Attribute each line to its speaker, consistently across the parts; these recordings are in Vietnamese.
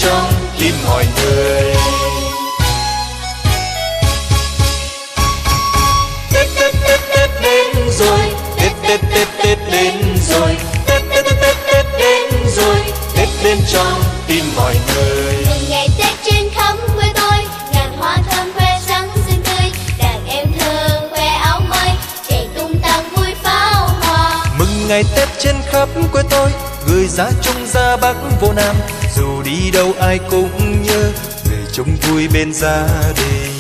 Speaker 1: trong tim mọi người. Tết Tết Tết Tết đến rồi, Tết Tết Tết Tết đến rồi, Tết Tết Tết Tết Tết đến rồi, Tết đến trong tim mọi người.
Speaker 2: Mừng ngày Tết trên khắp quê tôi, ngàn hoa thơm khoe sáng xinh tươi, đàn em thơ khoe áo mới, chạy tung tăng vui pháo hoa.
Speaker 1: Mừng ngày Tết trên khắp quê tôi, người ra Trung ra Bắc vô Nam, dù đi đâu ai cũng nhớ về chung vui bên gia đình.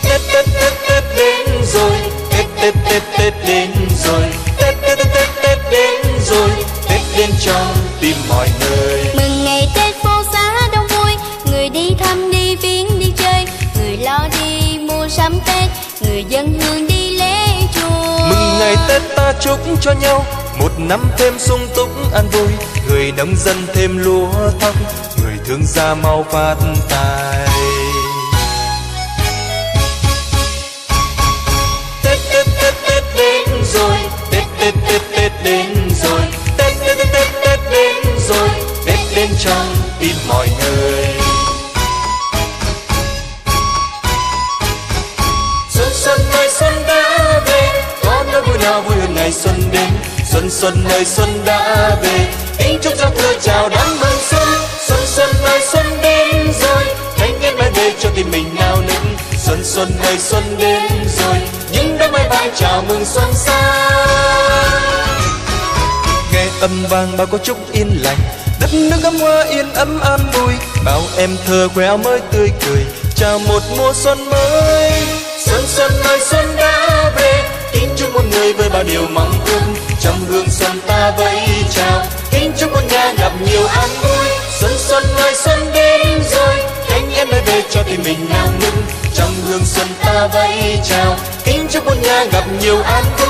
Speaker 1: Tết Tết Tết Tết đến rồi, Tết Tết Tết Tết đến rồi, Tết Tết Tết Tết Tết đến rồi, Tết đến trong tim mọi người.
Speaker 2: Mừng ngày Tết phố xá đông vui, người đi thăm đi viếng đi chơi, người lo đi mua sắm Tết, người dân hương đi lễ chùa.
Speaker 1: Mừng ngày Tết ta chúc cho nhau một năm thêm sung túc an vui, người nông dân thêm lúa thóc, người thương gia mau phát tài. Tết Tết Tết Tết đến rồi, Tết Tết Tết Tết đến rồi, Tết Tết Tết Tết Tết đến rồi, Tết đến trong tim mọi người. Xuân xuân ơi xuân đã về, có nỗi vui nào vui hơn ngày xuân đến. Xuân xuân ơi xuân đã về, kính chúc giao thừa chào đón mừng xuân. Xuân xuân ơi xuân đến rồi, thanh niên mới về cho tim mình nao nức. Xuân xuân ơi xuân đến rồi, những đám mây bay chào mừng xuân sang. Nghe âm vang bao câu chúc yên lành, đất nước gấm hoa yên ấm an vui, bao em thơ khoe áo mới tươi cười, chào một mùa xuân mới. Xuân xuân ơi xuân đã về, kính chúc muôn người với bao điều mong ước, trong hương xuân ta vẫy chào, kính chúc muôn nhà gặp nhiều an vui. Xuân xuân ơi xuân đến rồi, anh em mới về cho tim mình nao nức, trong hương xuân ta vẫy chào, kính chúc muôn nhà gặp nhiều an vui.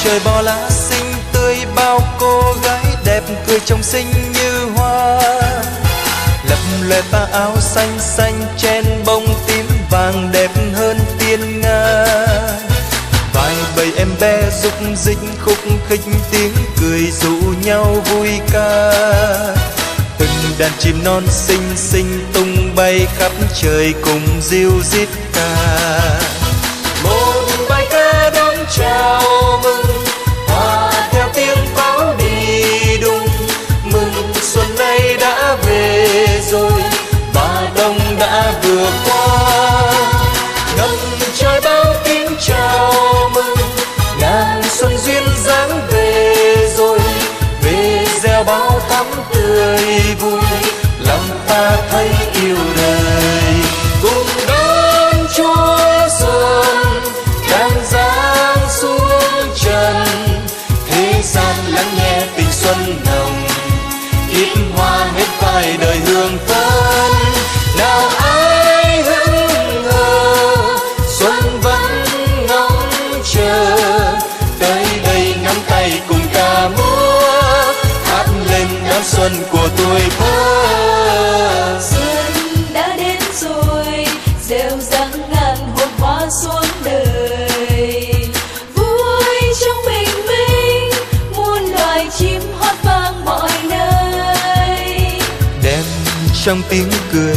Speaker 1: Trời bao lá xinh tươi, bao cô gái đẹp cười trông xinh như hoa, lập lòe tà áo xanh xanh chen bông tím vàng đẹp hơn tiên nga. Vài bầy em bé rục rích khúc khích tiếng cười rủ nhau vui ca, từng đàn chim non xinh xinh tung bay khắp trời cùng ríu rít ca. Một bài ca đón chào mừng, hòa theo tiếng pháo đi đùng, mừng xuân nay đã về rồi, và đông đã vừa qua. Ngập trời bao tiếng chào mừng, ngàn xuân duyên dáng về rồi, về gieo bao thắm tươi vui, lòng ta thấy yêu đời. Cùng đón Chúa xuân đang giáng xuống trần, thế gian lắng nghe tình xuân nồng, kiếp hoa hết phai đời hương phấn. Nào ai hững hờ, xuân vẫn ngóng chờ, tới đây nắm tay cùng ca múa, hát lên đón xuân của tuổi thơ.
Speaker 3: Xuân đã đến rồi, rêu răng ngàn hồn hoa xuống đời, vui trong bình minh, muôn loài chim hót vang mọi nơi.
Speaker 1: trong tiếng cười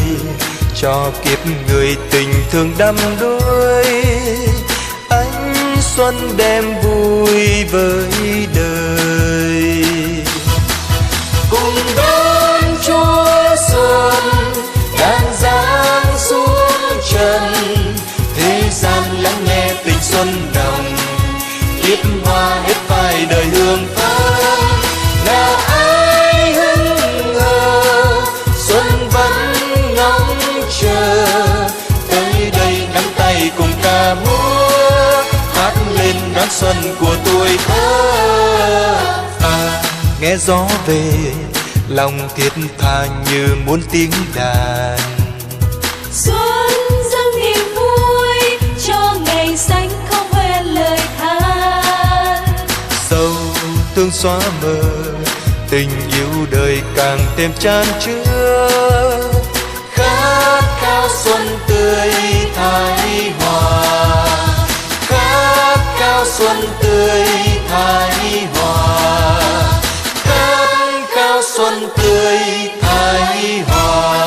Speaker 1: cho kiếp người tình thương đắm đuối. Ánh xuân đem vui với đời, cùng đón Chúa xuân đang giáng xuống trần. Thế gian lắng nghe tình xuân nồng, kiếp hoa hết phai đời hương thơm. Nào ai hững hờ xuân vẫn ngóng chờ, tới đây nắm tay cùng ca múa, hát lên đón xuân của tuổi thơ. Nghe gió về lòng thiết tha như muốn tiếng đàn.
Speaker 3: Xuân dâng niềm vui cho ngày xanh không hoen lời than.
Speaker 1: Sâu thương xóa mờ, tình yêu đời càng thêm chan chứa. Khát khao xuân tươi thái hòa, khát khao xuân tươi thái hòa, khát khao xuân tươi thái hòa.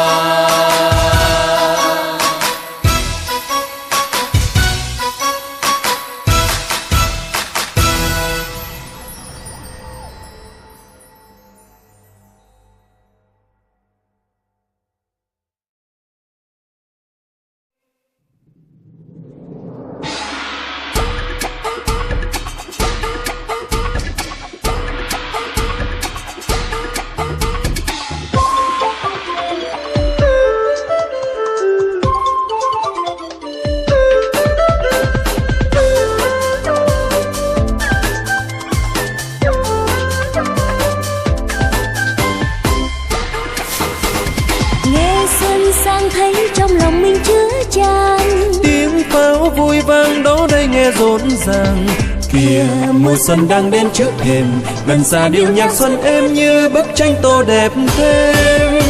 Speaker 4: Vui vang đó đây nghe rộn ràng. Kìa mùa xuân đang đến trước thềm, gần xa điệu nhạc xuân êm như bức tranh tô đẹp thêm.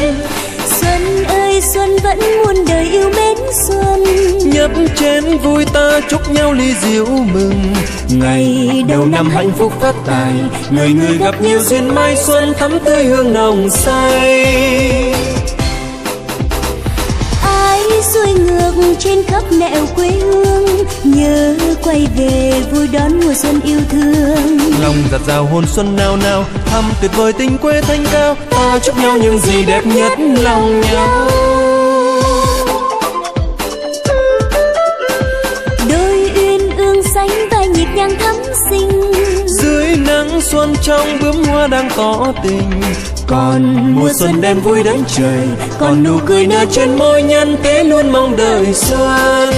Speaker 2: Xuân ơi xuân vẫn muôn đời yêu mến xuân,
Speaker 4: nhấp chén vui ta chúc nhau ly rượu mừng. Ngày đầu năm hạnh phúc phát tài, người người gặp nhiều duyên mai xuân thắm tươi hương nồng say.
Speaker 2: xuôi ngược trên khắp nẻo quê hương, nhớ quay về vui đón mùa xuân yêu thương.
Speaker 4: Lòng giặt rào hồn xuân nào nào, thăm tuyệt vời tình quê thanh cao, ta chúc nhau những gì đẹp nhất lòng nhau.
Speaker 2: Đôi uyên ương sánh vai nhịp nhàng thắm xinh,
Speaker 4: dưới nắng xuân trong bướm hoa đang tỏ tình. Còn mùa xuân đem vui đến trời, còn nụ cười nở trên môi nhân thế luôn mong đời xuân.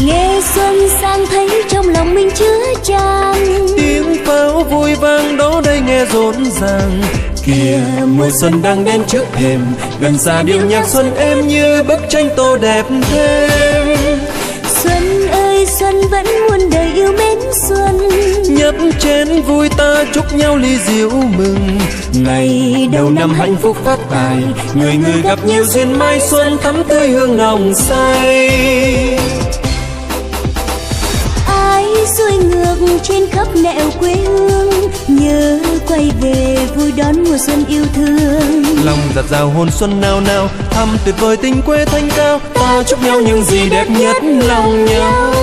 Speaker 2: Nghe xuân sang thấy trong lòng mình chứa chan,
Speaker 4: tiếng pháo vui vang đó đây nghe rộn ràng. Kìa mùa xuân đang đến trước thềm, gần xa điệu nhạc xuân êm như bức tranh tô đẹp thêm.
Speaker 2: Xuân ơi xuân vẫn muôn đời yêu mến xuân,
Speaker 4: nhấp chén vui ta chúc nhau ly rượu mừng. Ngày đầu năm hạnh phúc phát tài, người người gặp nhiều duyên mai xuân thắm tươi hương nồng say.
Speaker 2: xuôi ngược trên khắp nẻo quê hương, nhớ quay về vui đón mùa xuân yêu thương.
Speaker 4: Lòng giặt rào hồn xuân nào nào, thăm tuyệt vời tình quê thanh cao, ta chúc nhau những gì đẹp nhất lòng nhau.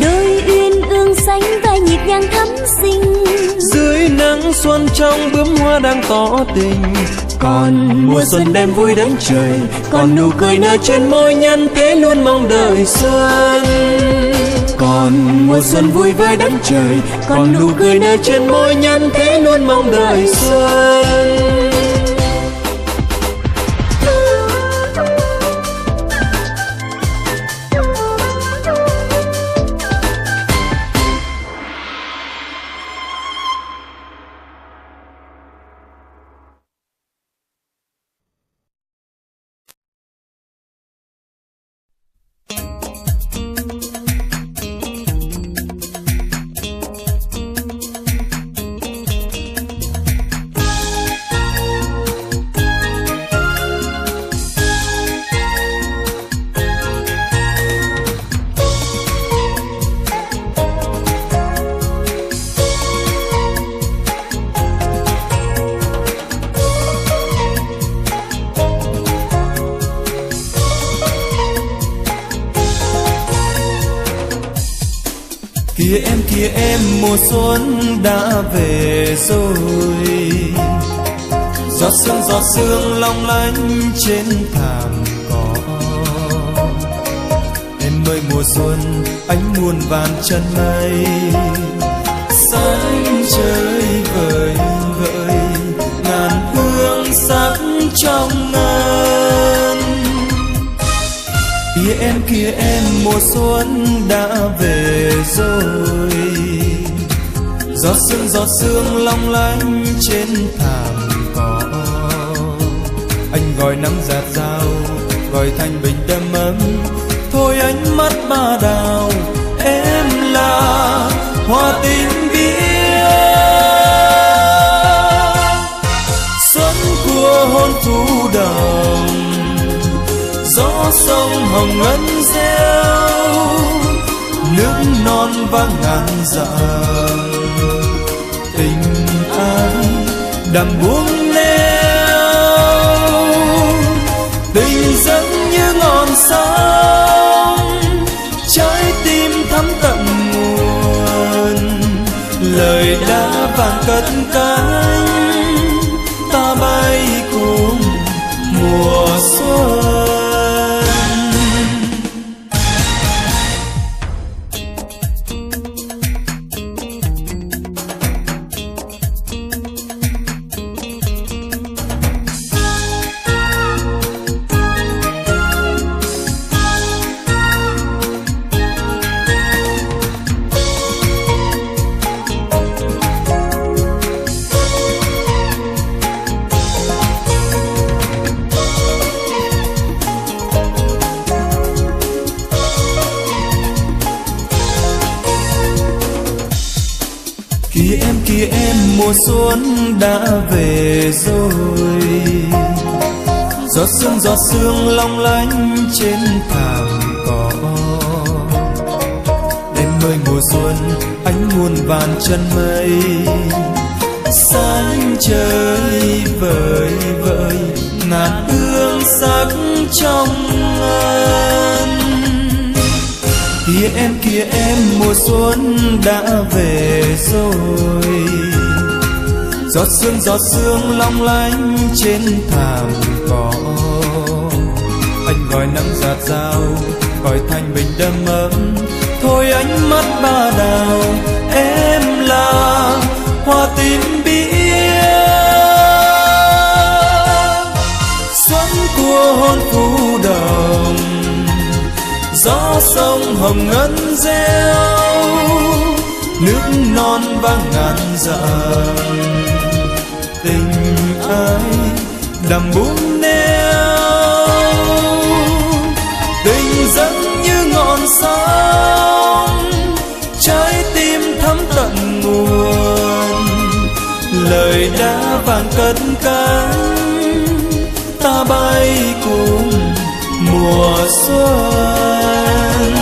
Speaker 2: Đôi uyên ương sánh vai nhịp nhàng thắm xinh,
Speaker 4: dưới nắng xuân trong bướm hoa đang tỏ tình. Còn mùa xuân đem vui đến trời, còn nụ cười nở trên môi nhân thế luôn mong đời xuân. Còn mùa xuân vui với đất trời, còn nụ cười nở trên môi nhân thế luôn mong đời xuân. Kìa em mùa xuân đã về rồi. Giọt sương long lanh trên thảm cỏ. Em ơi mùa xuân ánh muôn vàn chân mây. Sáng trời vời vợi ngàn hương sắc trong ngân. Kìa em mùa xuân đã về rồi. Giọt sương long lanh trên thảm cỏ. Anh gọi nắng rạt rào, gọi thanh bình đầm ấm. Thôi ánh mắt ba đào, em là hoa tình biếc. Xuân của hôn thu đồng, gió sông hồng ngân reo. Nước non vang ngàn dặm, tình ai đầm buông neo. Tình dẫn như ngọn sóng, trái tim thắm tận nguồn. Lời đã vàng cất cánh, ta bay cùng mùa xuân. Kìa em mùa xuân đã về rồi. Giọt sương long lanh trên thảm cỏ. Em ơi mùa xuân ánh muôn vàn chân mây. Sáng trời vời vợi ngàn hương sắc trong ngân. Kìa em mùa xuân đã về rồi. Giọt sương long lanh trên thảm cỏ. Anh gọi nắng rạt rào, gọi thanh bình đầm ấm. Thôi ánh mắt ba đào, em là hoa tím biếc. Xuân của hôn phù đồng, gió sông hồng ngân reo. Nước non vang ngàn dặm, tình ai đầm buông neo. Tình dẫn như ngọn sóng, trái tim thắm tận nguồn. Lời đã vàng cất cánh, ta bay cùng mùa xuân.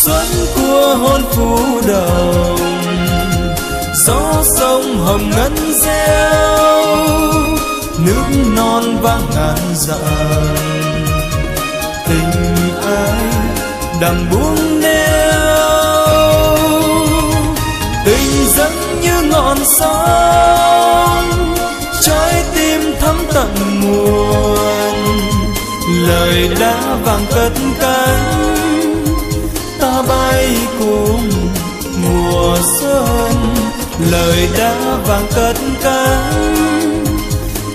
Speaker 4: Xuân của hôn phù đồng, gió sông hồng ngân reo. Nước non vang ngàn dặm, tình ai đầm buông neo. Tình dẫn như ngọn sóng, trái tim thắm tận nguồn. Lời đã vàng cất cánh, ta bay cùng mùa xuân. Lời đã vàng cất cánh,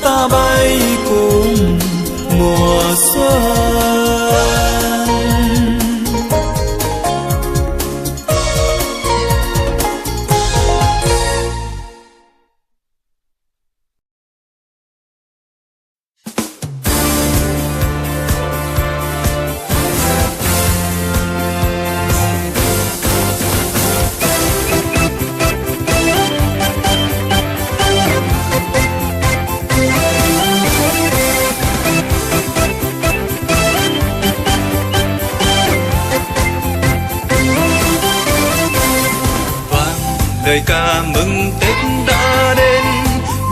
Speaker 4: ta bay cùng mùa xuân.
Speaker 1: Lời ca mừng Tết đã đến,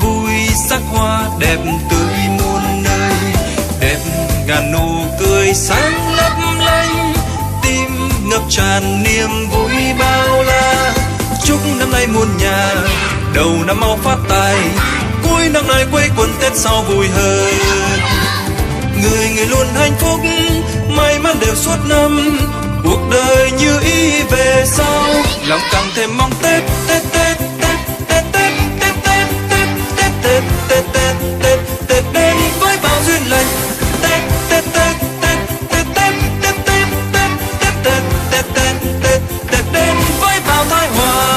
Speaker 1: vui sắc hoa đẹp tươi muôn nơi. Đẹp ngàn nụ cười sáng lấp lánh, tim ngập tràn niềm vui bao. nay muôn nhà, đầu năm mau phát tài, cuối năm nay quây quần Tết sau vui hơn. Người luôn hạnh phúc, may mắn đều suốt năm, cuộc đời như ý về sau, lòng càng thêm mong Tết Tết Tết Tết Tết Tết Tết Tết Tết Tết Tết Tết Tết Tết đến với bao duyên lành. Tết Tết Tết Tết Tết Tết Tết Tết Tết Tết Tết Tết Tết Tết đến với bao thái hòa.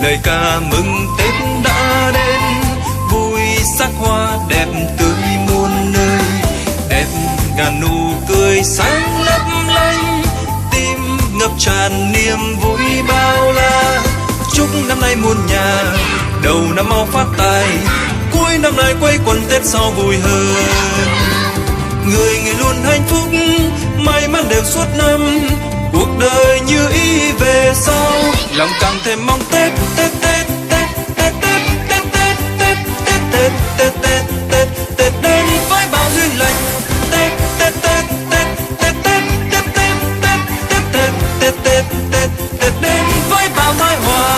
Speaker 1: Lời ca mừng Tết đã đến, vui sắc hoa đẹp tươi muôn nơi, đẹp ngàn nụ cười sáng lấp lánh, tim ngập tràn niềm vui bao la. Chúc năm nay muôn nhà, đầu năm mau phát tài, cuối năm nay quây quần Tết sau vui hơn. Người luôn hạnh phúc, may mắn đều suốt năm, cuộc đời như ý về sau, lòng càng thêm mong Tết Tết Tết Tết Tết Tết Tết Tết Tết Tết Tết Tết Tết Tết đến với bao duyên lành. Tết Tết Tết Tết Tết Tết Tết Tết Tết Tết Tết Tết Tết Tết đến với bao thái hòa.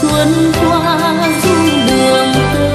Speaker 3: Xuân qua dung đường tơ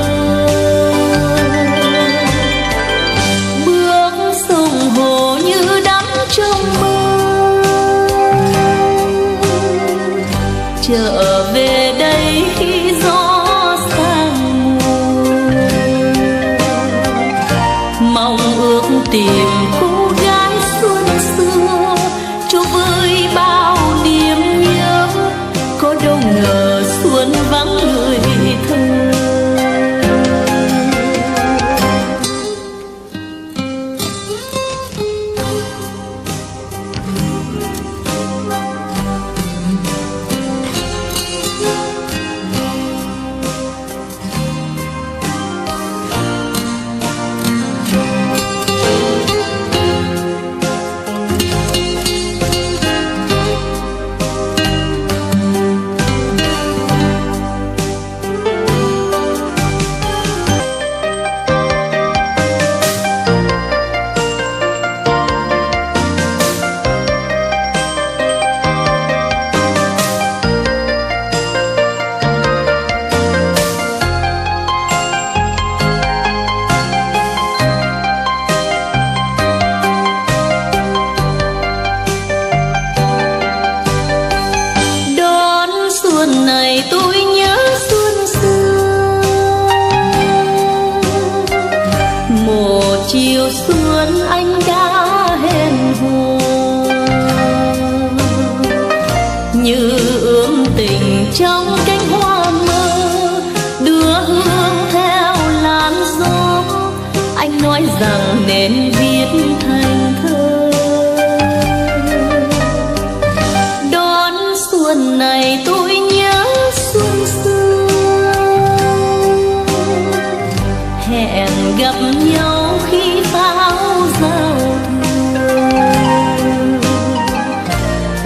Speaker 3: này tôi nhớ xuân xưa. Một chiều xuân anh đã hẹn hò, như ước tình trong cánh hoa mơ, đưa hương theo làn gió. Anh nói rằng nên viết thành thơ. Đón xuân này tôi nhớ xuân xưa, hẹn gặp nhau khi pháo giao thừa.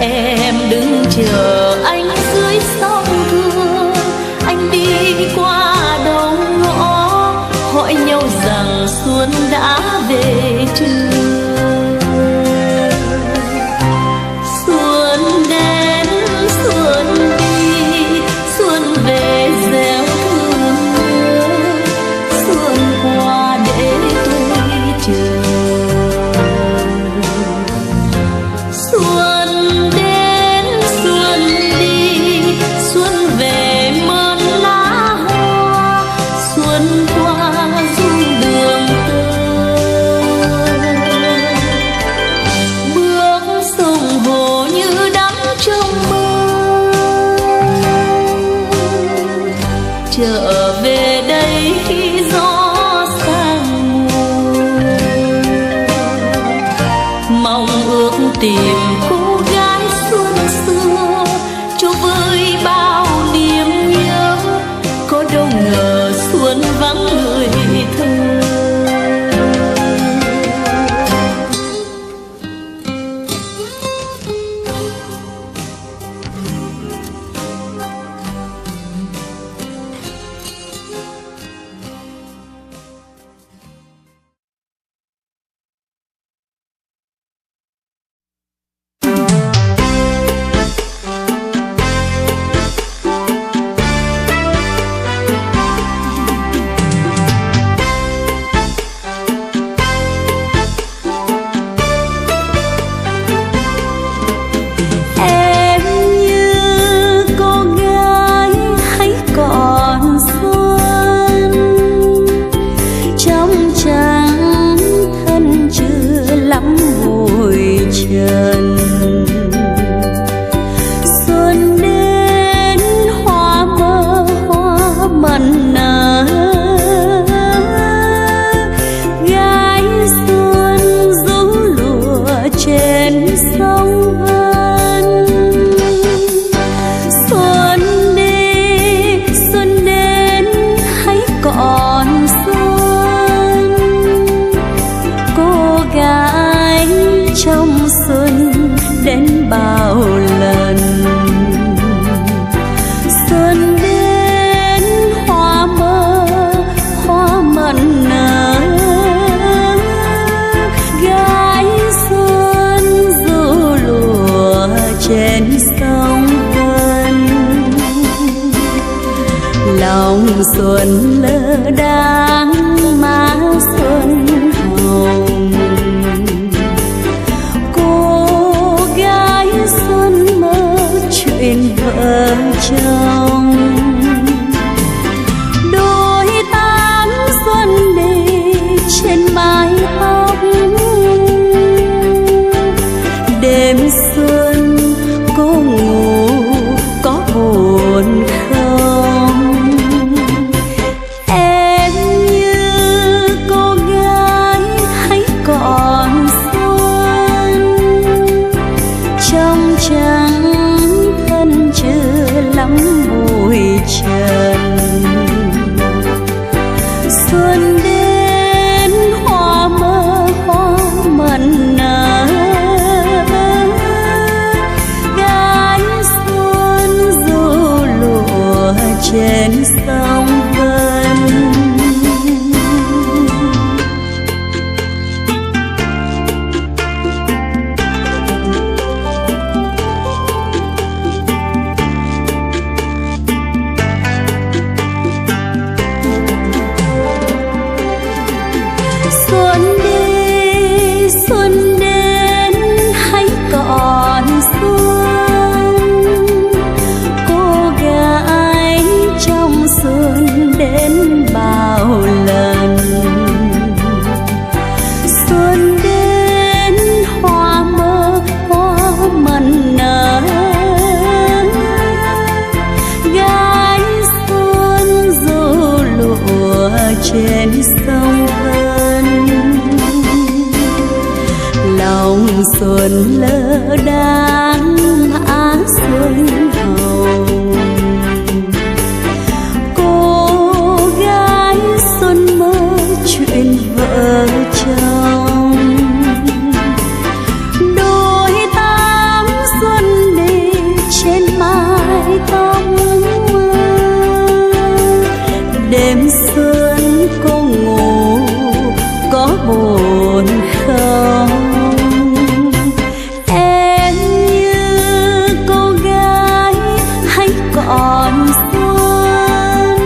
Speaker 3: Em đứng chờ anh dưới sông Thương, anh đi qua đầu ngõ, hỏi nhau rằng xuân đã về chưa. Xuân đến xuân đi, xuân về gieo thương nhớ, xuân qua để tôi chờ. Xuân đến xuân đi, xuân về mơn lá hoa, xuân qua dung đường tơ. Bước sông hồ như đắm trong mơ, trở về đây khi gió sang mùa. Mong ước tìm cô gái xuân xưa, cho với bao niềm nhớ. Có đâu ngờ xuân vắng người thơ.
Speaker 5: Xuân lơ đãng má xuân hồng, cô gái xuân mơ chuyện vợ chồng. Đôi tán xuân đi trên mái tóc, đêm xuân cô ngủ có buồn không? Em như cô gái hãy còn xuân, trong trắng thân chưa lắm bụi trần. Xuân đến hoa mơ hoa mận nở, gái xuân du lụa trên sông Vân. lỡ đàn á xuân hồng. Cô gái xuân mơ chuyện vợ chồng, đôi tám xuân đi trên mái tóc mơ. Đêm xuân cô ngủ có buồn không? Em như cô gái hay còn xuân,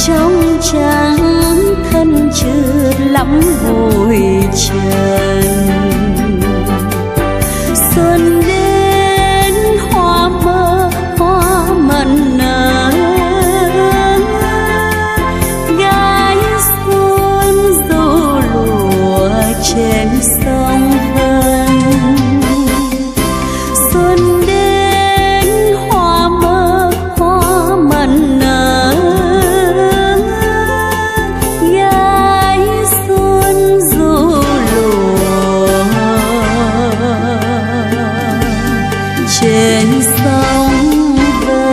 Speaker 5: trong trắng thân chưa lắm vội trần. Xuân đến hoa mơ hoa mận nở, gái xuân dù lụa trên sông Vân. Xuân đến hoa mơ hoa mận nở, gái xuân dù lụa trên sông Vân.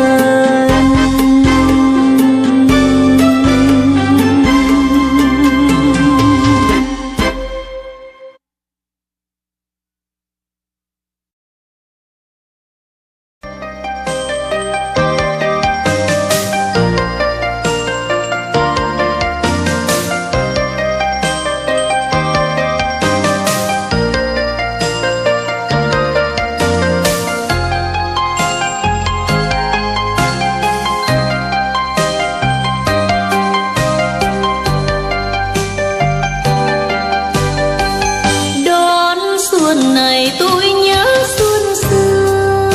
Speaker 5: Đón xuân này tôi nhớ xuân xưa,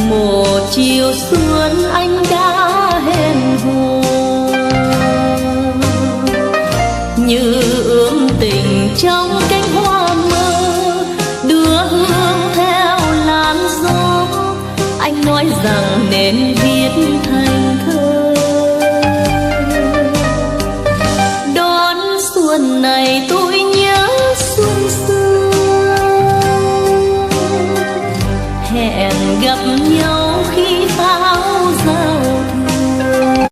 Speaker 5: một chiều xuân anh đã hẹn hò, như ước tình trong cánh hoa mơ, đưa hương theo làn gió. Anh nói rằng nên viết thành thơ. Đón xuân này tôi nhớ xuân xưa, hẹn gặp nhau khi pháo giao thừa.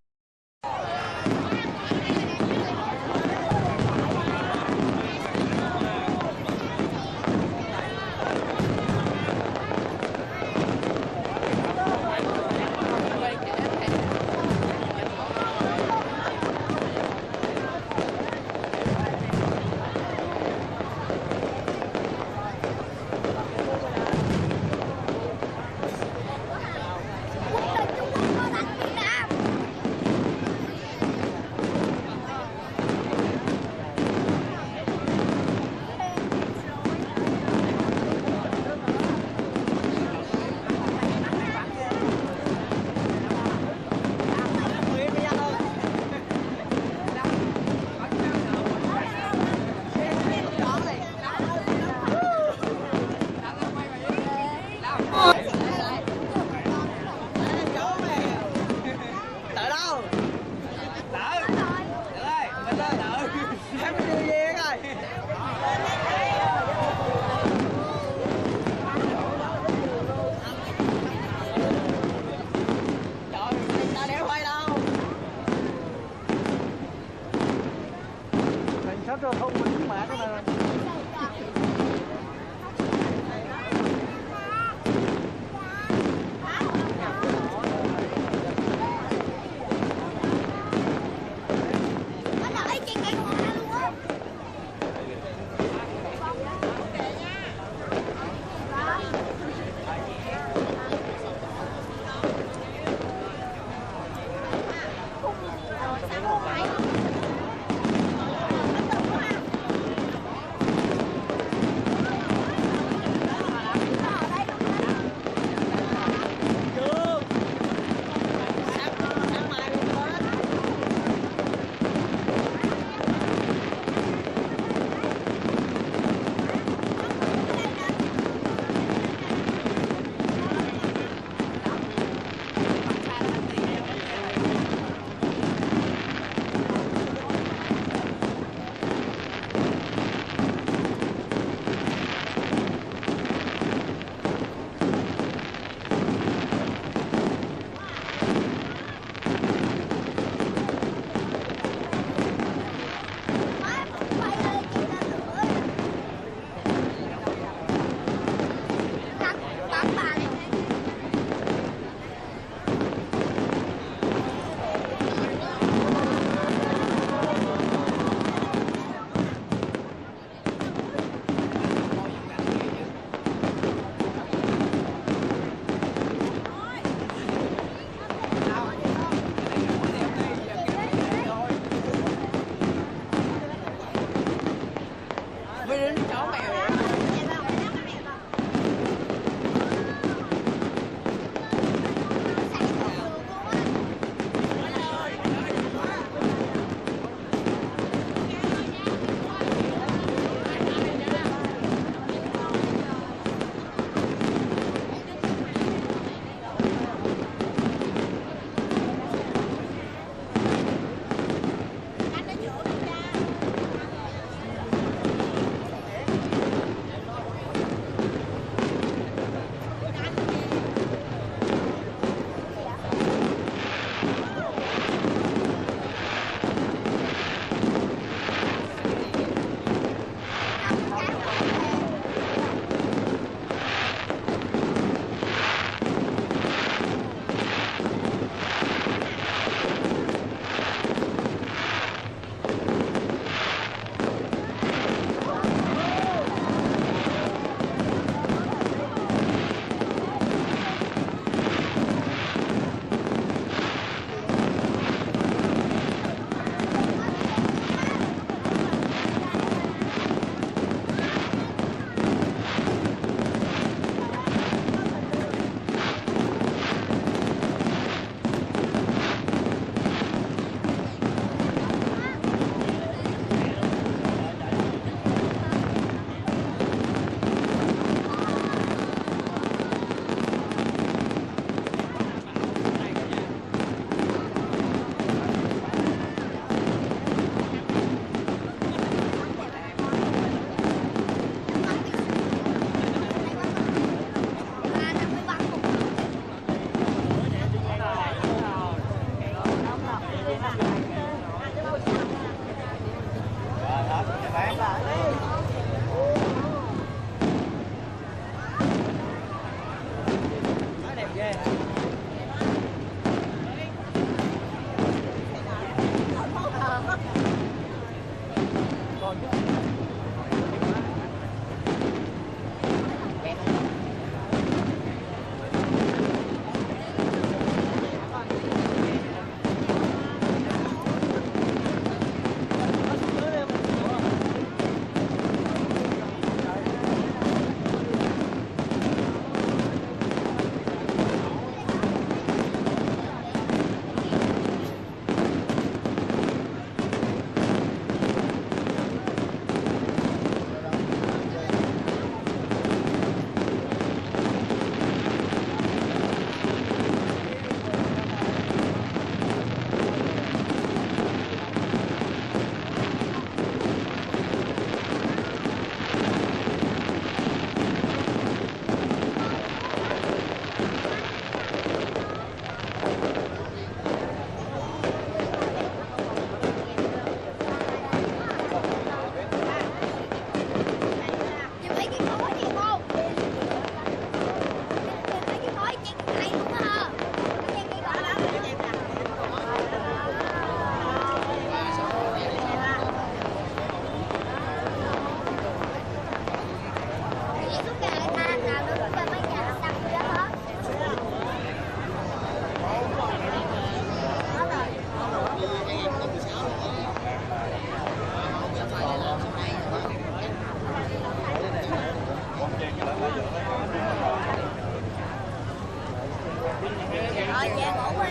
Speaker 2: Dạ ngủ đi.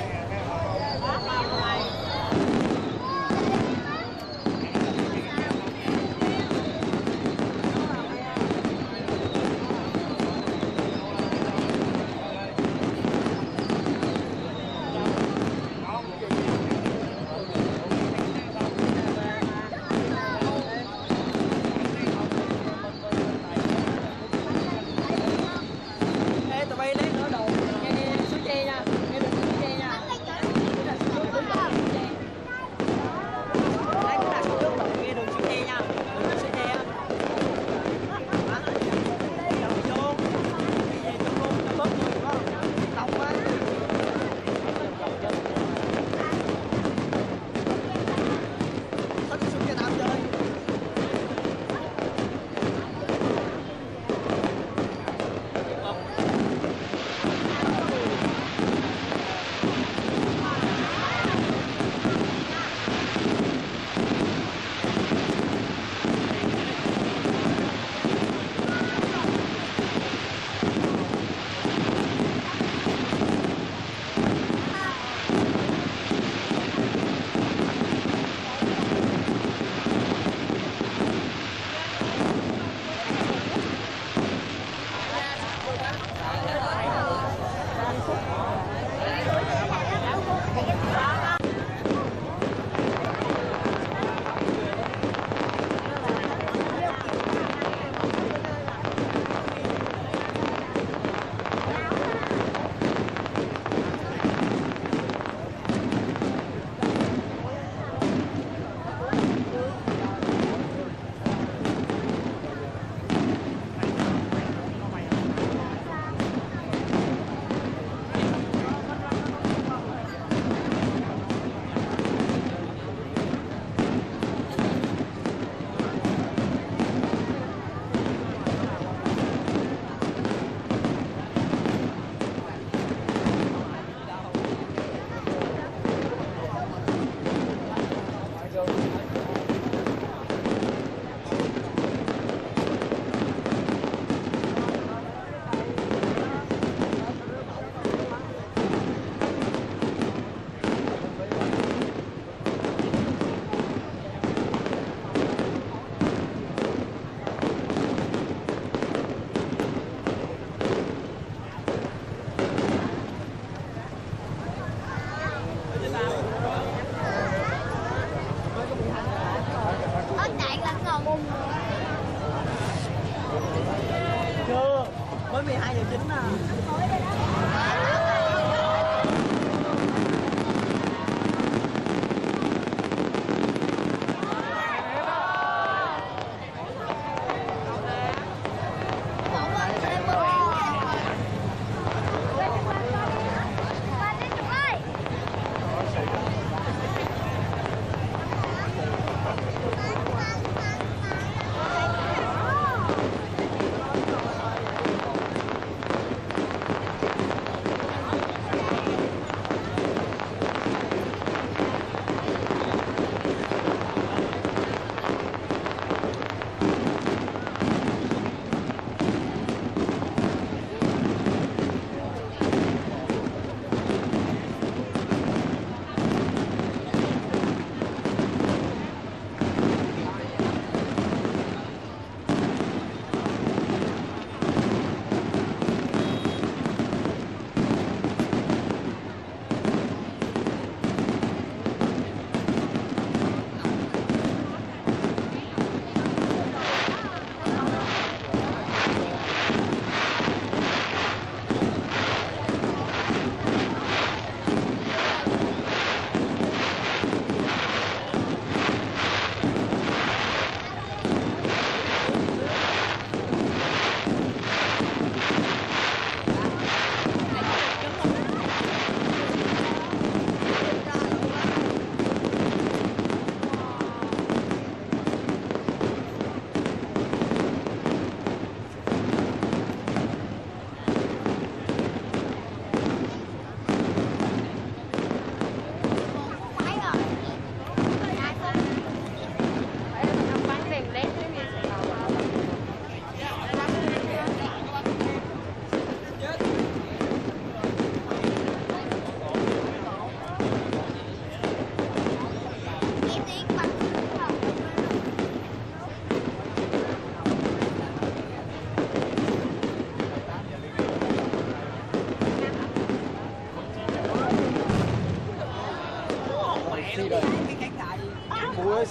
Speaker 6: Chưa, mới 12:09 à.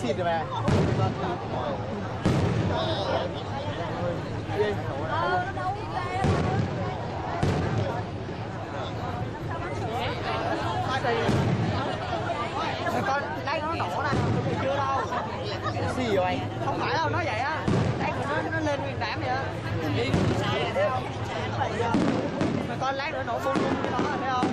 Speaker 6: xịt rồi mà. Con lát nó nổ nè, chưa đâu. Xì rồi anh. Không phải đâu, nói vậy á. Lát nó lên nguyên đám vậy á. Đi sai rồi thấy không? Mà con lát nữa nổ bung bung cái đó thấy không?